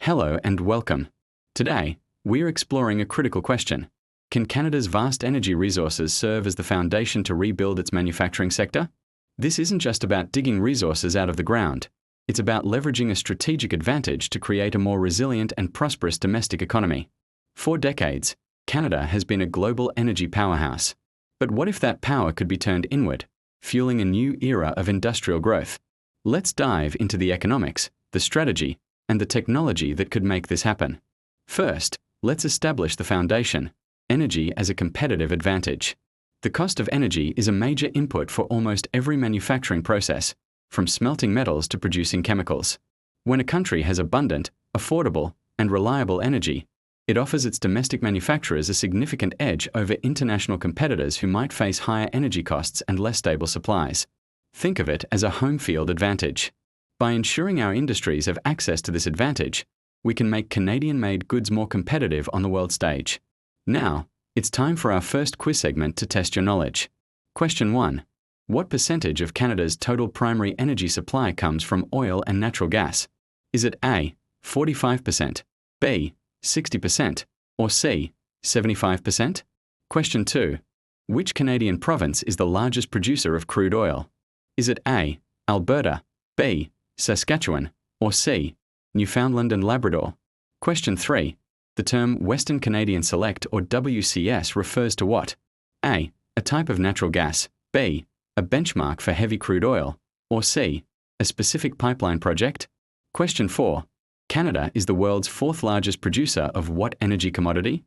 Hello and welcome. Today, we're exploring a critical question. Can Canada's vast energy resources serve as the foundation to rebuild its manufacturing sector? This isn't just about digging resources out of the ground. It's about leveraging a strategic advantage to create a more resilient and prosperous domestic economy. For decades, Canada has been a global energy powerhouse. But what if that power could be turned inward, fueling a new era of industrial growth? Let's dive into the economics, the strategy, and the technology that could make this happen. First, let's establish the foundation: energy as a competitive advantage. The cost of energy is a major input for almost every manufacturing process, from smelting metals to producing chemicals. When a country has abundant, affordable, and reliable energy, it offers its domestic manufacturers a significant edge over international competitors who might face higher energy costs and less stable supplies. Think of it as a home field advantage. By ensuring our industries have access to this advantage, we can make Canadian-made goods more competitive on the world stage. Now, it's time for our first quiz segment to test your knowledge. Question 1. What percentage of Canada's total primary energy supply comes from oil and natural gas? Is it A, 45%, B, 60%, or C, 75%? Question 2. Which Canadian province is the largest producer of crude oil? Is it A, Alberta, B, Saskatchewan, or C, Newfoundland and Labrador? Question 3. The term Western Canadian Select or WCS refers to what? A, a type of natural gas, B, a benchmark for heavy crude oil, or C, a specific pipeline project? Question 4. Canada is the world's fourth largest producer of what energy commodity?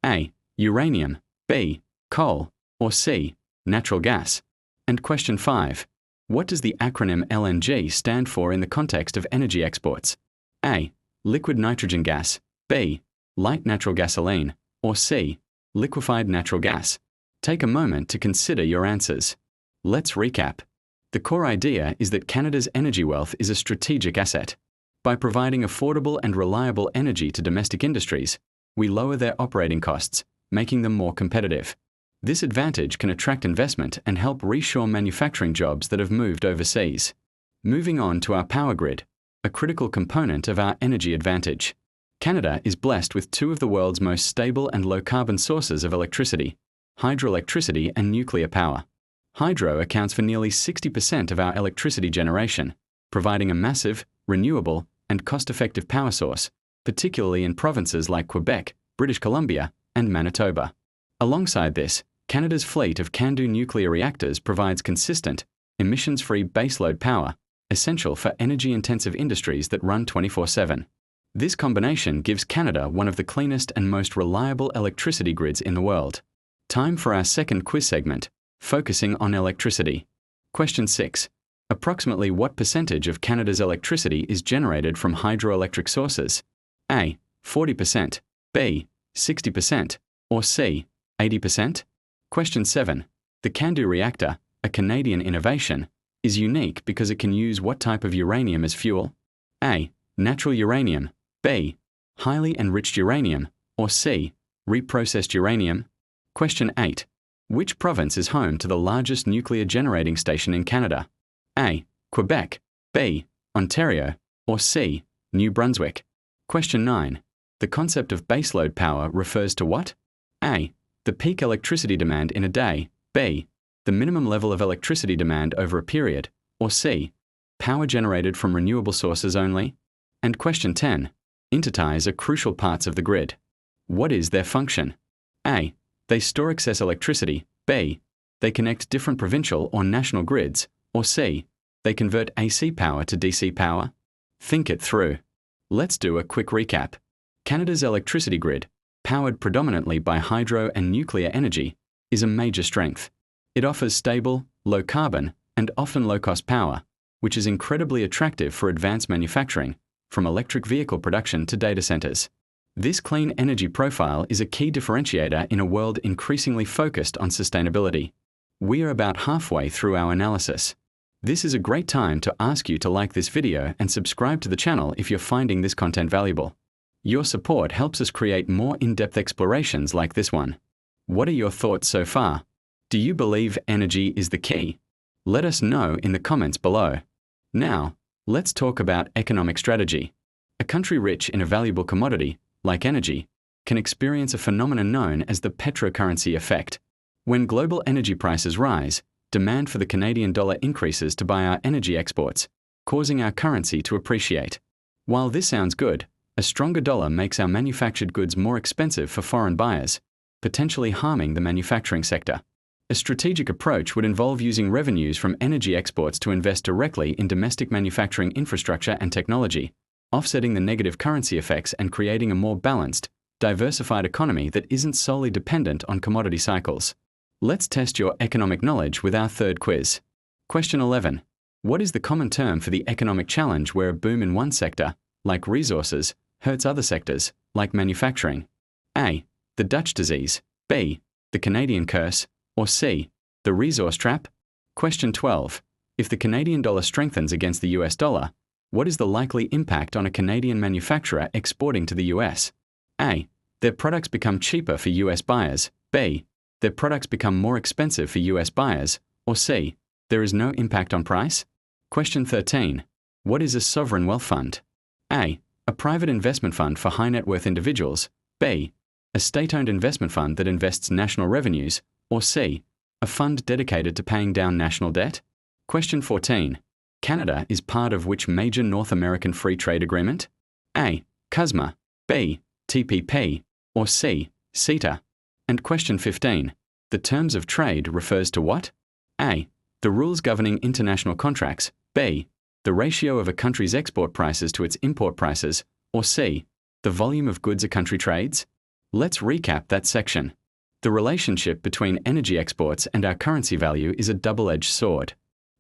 A, uranium, B, coal, or C, natural gas? And question 5. What does the acronym LNG stand for in the context of energy exports? A, liquid nitrogen gas, B, light natural gasoline, or C, liquefied natural gas? Take a moment to consider your answers. Let's recap. The core idea is that Canada's energy wealth is a strategic asset. By providing affordable and reliable energy to domestic industries, we lower their operating costs, making them more competitive. This advantage can attract investment and help reshore manufacturing jobs that have moved overseas. Moving on to our power grid, a critical component of our energy advantage. Canada is blessed with two of the world's most stable and low-carbon sources of electricity: hydroelectricity and nuclear power. Hydro accounts for nearly 60% of our electricity generation, providing a massive, renewable, and cost-effective power source, particularly in provinces like Quebec, British Columbia, and Manitoba. Alongside this, Canada's fleet of CANDU nuclear reactors provides consistent, emissions-free baseload power, essential for energy-intensive industries that run 24/7. This combination gives Canada one of the cleanest and most reliable electricity grids in the world. Time for our second quiz segment, focusing on electricity. Question 6. Approximately what percentage of Canada's electricity is generated from hydroelectric sources? A, 40%, B, 60%, or C, 80%? Question 7. The CANDU reactor, a Canadian innovation, is unique because it can use what type of uranium as fuel? A, natural uranium, B, highly enriched uranium, or C, reprocessed uranium? Question 8. Which province is home to the largest nuclear generating station in Canada? A, Quebec, B, Ontario, or C, New Brunswick? Question 9. The concept of baseload power refers to what? A, the peak electricity demand in a day, B, the minimum level of electricity demand over a period, or C, power generated from renewable sources only? And question 10. Interties are crucial parts of the grid. What is their function? A, they store excess electricity, B, they connect different provincial or national grids, or C, they convert AC power to DC power? Think it through. Let's do a quick recap. Canada's electricity grid, powered predominantly by hydro and nuclear energy, is a major strength. It offers stable, low-carbon, and often low-cost power, which is incredibly attractive for advanced manufacturing, from electric vehicle production to data centers. This clean energy profile is a key differentiator in a world increasingly focused on sustainability. We are about halfway through our analysis. This is a great time to ask you to like this video and subscribe to the channel if you're finding this content valuable. Your support helps us create more in-depth explorations like this one. What are your thoughts so far? Do you believe energy is the key? Let us know in the comments below. Now, let's talk about economic strategy. A country rich in a valuable commodity, like energy, can experience a phenomenon known as the petrocurrency effect. When global energy prices rise, demand for the Canadian dollar increases to buy our energy exports, causing our currency to appreciate. While this sounds good, a stronger dollar makes our manufactured goods more expensive for foreign buyers, potentially harming the manufacturing sector. A strategic approach would involve using revenues from energy exports to invest directly in domestic manufacturing infrastructure and technology, offsetting the negative currency effects and creating a more balanced, diversified economy that isn't solely dependent on commodity cycles. Let's test your economic knowledge with our third quiz. Question 11. What is the common term for the economic challenge where a boom in one sector, like resources, hurts other sectors, like manufacturing? A. The Dutch disease. B. The Canadian curse. Or C. The resource trap? Question 12. If the Canadian dollar strengthens against the US dollar, what is the likely impact on a Canadian manufacturer exporting to the US? A. Their products become cheaper for US buyers. B. Their products become more expensive for US buyers. Or C. There is no impact on price? Question 13. What is a sovereign wealth fund? A. A private investment fund for high net worth individuals. B. A state-owned investment fund that invests national revenues. Or C. A fund dedicated to paying down national debt? Question 14. Canada is part of which major North American free trade agreement? A. CUSMA. B. TPP. Or C. CETA. And question 15. The terms of trade refers to what? A. The rules governing international contracts. B. The ratio of a country's export prices to its import prices. Or C. The volume of goods a country trades? Let's recap that section. The relationship between energy exports and our currency value is a double-edged sword.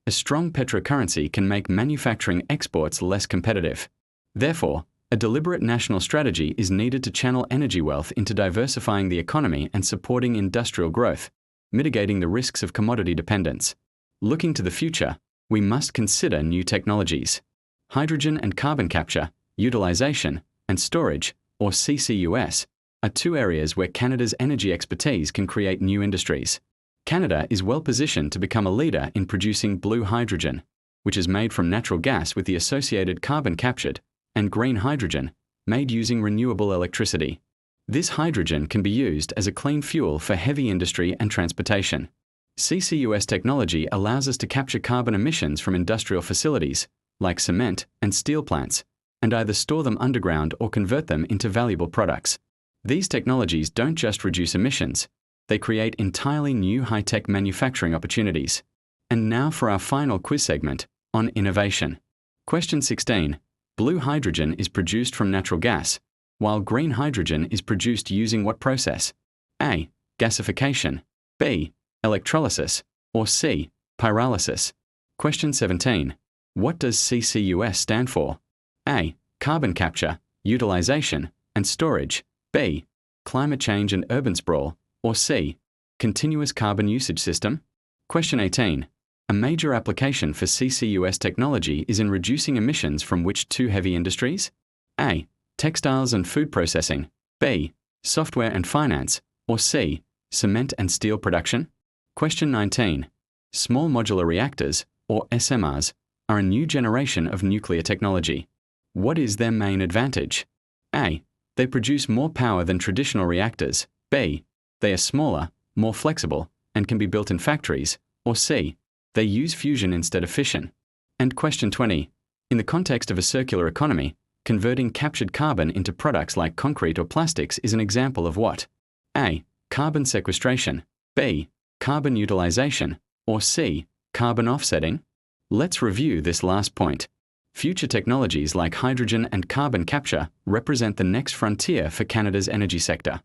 A strong petrocurrency can make manufacturing exports less competitive. Therefore, a deliberate national strategy is needed to channel energy wealth into diversifying the economy and supporting industrial growth, mitigating the risks of commodity dependence. Looking to the future, we must consider new technologies. Hydrogen and carbon capture, utilization, and storage, or CCUS, are two areas where Canada's energy expertise can create new industries. Canada is well positioned to become a leader in producing blue hydrogen, which is made from natural gas with the associated carbon captured, and green hydrogen, made using renewable electricity. This hydrogen can be used as a clean fuel for heavy industry and transportation. CCUS technology allows us to capture carbon emissions from industrial facilities, like cement and steel plants, and either store them underground or convert them into valuable products. These technologies don't just reduce emissions, they create entirely new high-tech manufacturing opportunities. And now for our final quiz segment on innovation. Question 16. Blue hydrogen is produced from natural gas, while green hydrogen is produced using what process? A. Gasification. B. Electrolysis. Or C. Pyrolysis. Question 17. What does CCUS stand for? A. Carbon capture, utilization, and storage. B. Climate change and urban sprawl. Or C. Continuous carbon usage system? Question 18. A major application for CCUS technology is in reducing emissions from which two heavy industries? A. Textiles and food processing. B. Software and finance. Or C. Cement and steel production? Question 19. Small modular reactors, or SMRs, are a new generation of nuclear technology. What is their main advantage? A. They produce more power than traditional reactors. B. They are smaller, more flexible, and can be built in factories. Or C. They use fusion instead of fission. And question 20. In the context of a circular economy, converting captured carbon into products like concrete or plastics is an example of what? A. Carbon sequestration. B. Carbon utilization. Or C. Carbon offsetting? Let's review this last point. Future technologies like hydrogen and carbon capture represent the next frontier for Canada's energy sector.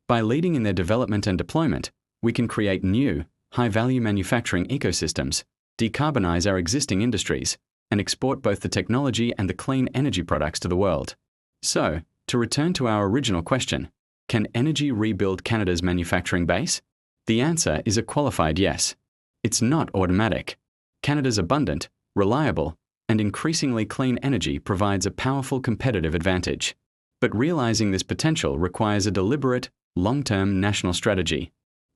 By leading in their development and deployment, we can create new, high-value manufacturing ecosystems, decarbonize our existing industries, and export both the technology and the clean energy products to the world. So, to return to our original question, can energy rebuild Canada's manufacturing base? The answer is a qualified yes. It's not automatic. Canada's abundant, reliable, and increasingly clean energy provides a powerful competitive advantage. But realizing this potential requires a deliberate, long-term national strategy.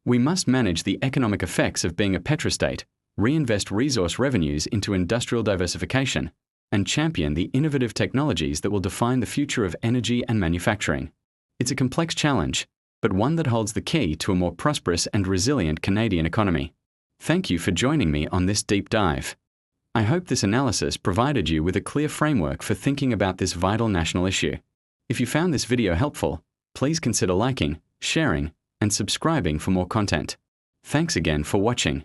We must manage the economic effects of being a petrostate, reinvest resource revenues into industrial diversification, and champion the innovative technologies that will define the future of energy and manufacturing. It's a complex challenge, but one that holds the key to a more prosperous and resilient Canadian economy. Thank you for joining me on this deep dive. I hope this analysis provided you with a clear framework for thinking about this vital national issue. If you found this video helpful, please consider liking, sharing, and subscribing for more content. Thanks again for watching.